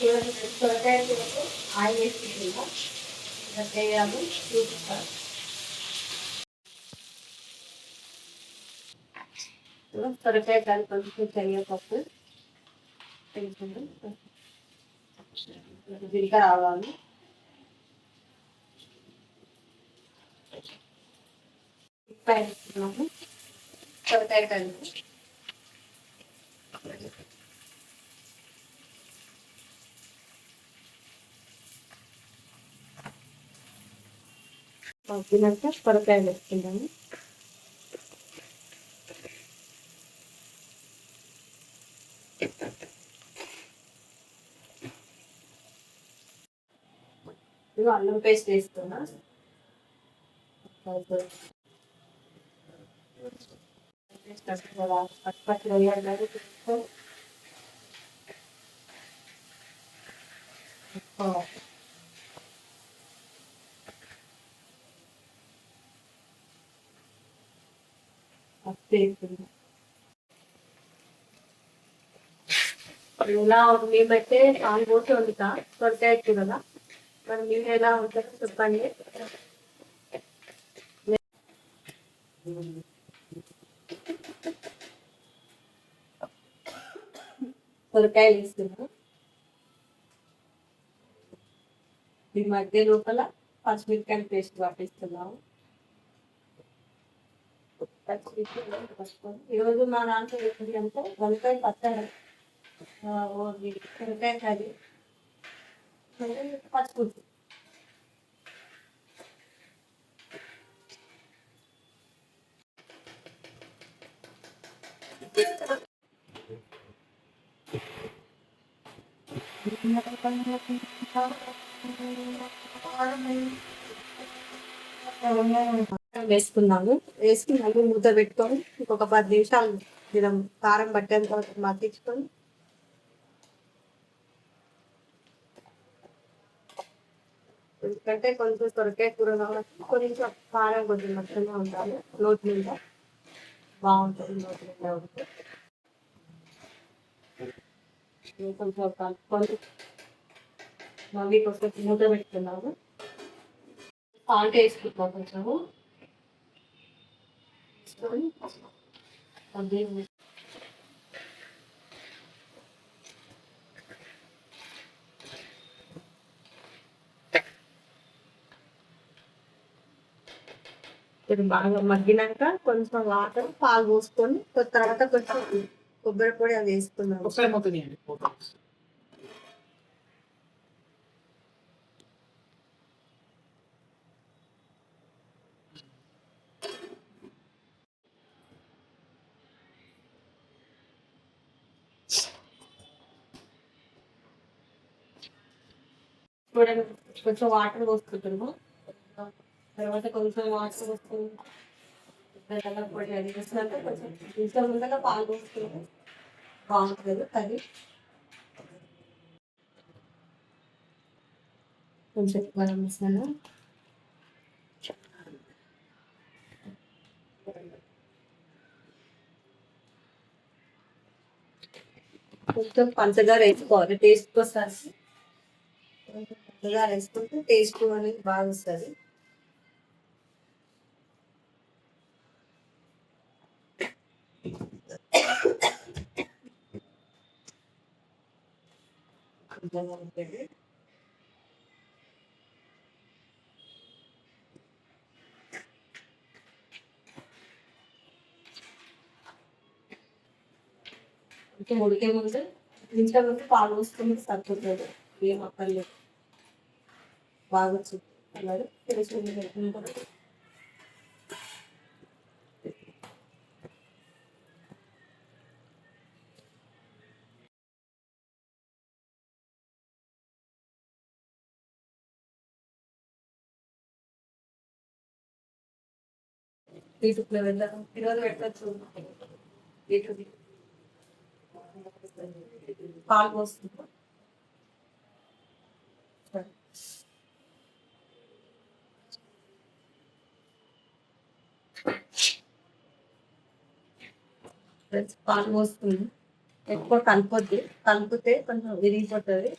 సొరకాయ కూరకు ఆయిల్ వేసుకుంటున్నా. వేయాలి చూపిస్తాను. సొరకాయ కలిపి కరివేపాకు జీలకర్ర ఆవాలు వేసుకున్నాము. సొరకాయ కలిపి మగ్గినాక సొరకాయ వేసుకుంటాము. ఇదిగో అల్లం పేస్ట్ వేస్తున్నా. పచ్చి రొయ్యలు ఇలా మేమైతే పాలు పోసి వండుతా సొరకాయ కదా. మరి మీరు ఎలా ఉంటారో చెప్పండి. సొరకాయలు వేస్తున్నాం. ఈ మధ్య లోపల పచ్చిమిరకాయల పేస్ట్ పట్టిస్తున్నాము. ఈరోజు మా నాన్న ఎప్పుడు అంటే వంకాయ పచ్చడి, వంకాయ కర్రీ, పచ్చిపులుసు. వేసుకున్నాము. వేసుకుని మళ్ళీ మూత పెట్టుకొని ఇంకొక 10 నిమిషాలు మనం కారం పట్టేంత వరకు మగ్గించుకొని ఎందుకంటే కొంచెం సొరకాయ కూర కాబట్టి కొంచెం కారం కొంచెం మచ్చగా ఉండాలి. నోటి మీద బాగుంటుంది. నోటి మీద ఉంటే కొంచెం కలుపుకొని మళ్ళీ కొంచెం మూత పెట్టుకున్నాము. సాల్ట్ వేసుకుంటాం కొంచెము. ఇప్పుడు బాగా మగ్గినాక కొంచెం వాటర్ పాలు పోసుకొని తర్వాత కొంచెం కొబ్బరి పొడి అవి వేసుకున్నాము. చూడండి కొంచెం వాటర్ పోసుకుంటున్నాము. తర్వాత కొంచెం వాటర్ పోసుకుని పొడి అది వేసినాక కొంచెం ఇంట్లో ముందుగా పాలు పోసుకుంటే బాగుంటుంది కర్రీ. కొంచెం గరం మసాలా, కొంచెం పంచదార వేసుకోవాలి టేస్ట్ కోసం. పంచదార వేసుకుంటే టేస్ట్ అనేది బాగా వస్తుంది. ఇంకా ఉడికే ముందు ఇంట్లో ముందు పాలు పోసుకుని సరిపోతుంది. ఏం అక్కర్లేదు. బాగా వచ్చింది అన్నారు తెలుసుకుంది పెట్టుకుంటారు. యూట్యూబ్లో వెళ్ళాను ఈరోజు పెట్టచ్చు. యూట్యూబ్ పాలు పోస్తుంది. పాలు పోస్తుంది. ఎక్కువ కలిపొద్ది. కలిపితే కొంచెం విరిగిపోతుంది.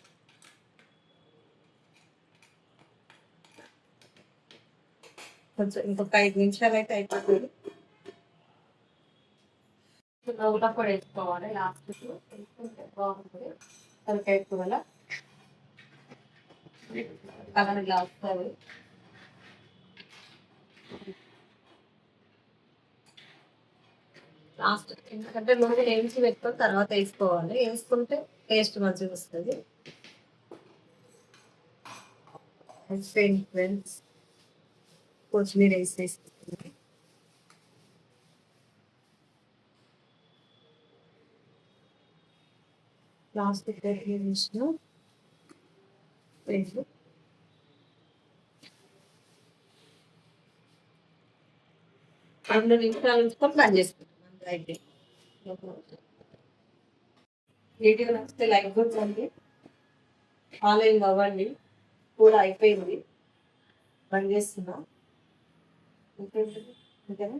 కొంచెం ఇంకొక 5 నిమిషాలు అయితే అయిపోతుంది. నవ్వుల పొడి వేసుకోవాలి లాస్ట్కి, వేసుకుంటే బాగుంటుంది. తలకాయ కూరల కలర్ ఇలా వస్తుంది. లాస్ట్ ఎందుకంటే నూనె వేయించి పెట్టుకొని తర్వాత వేసుకోవాలి, వేసుకుంటే టేస్ట్ మంచిగా వస్తుంది. ఫ్రెండ్స్ కొత్తిమీర వేసేసుకుంటుంది. లాస్ట్ వేసిన వేసి 2 నిమిషాలు ఉంచుకొని బంద్ చేసుకుంటాం. అయితే వీడియో నచ్చితే లైక్ కొట్టండి, ఫాలోయింగ్ అవ్వండి. కూర అయిపోయింది, బంద్ చేస్తున్నా. ఓకేనా?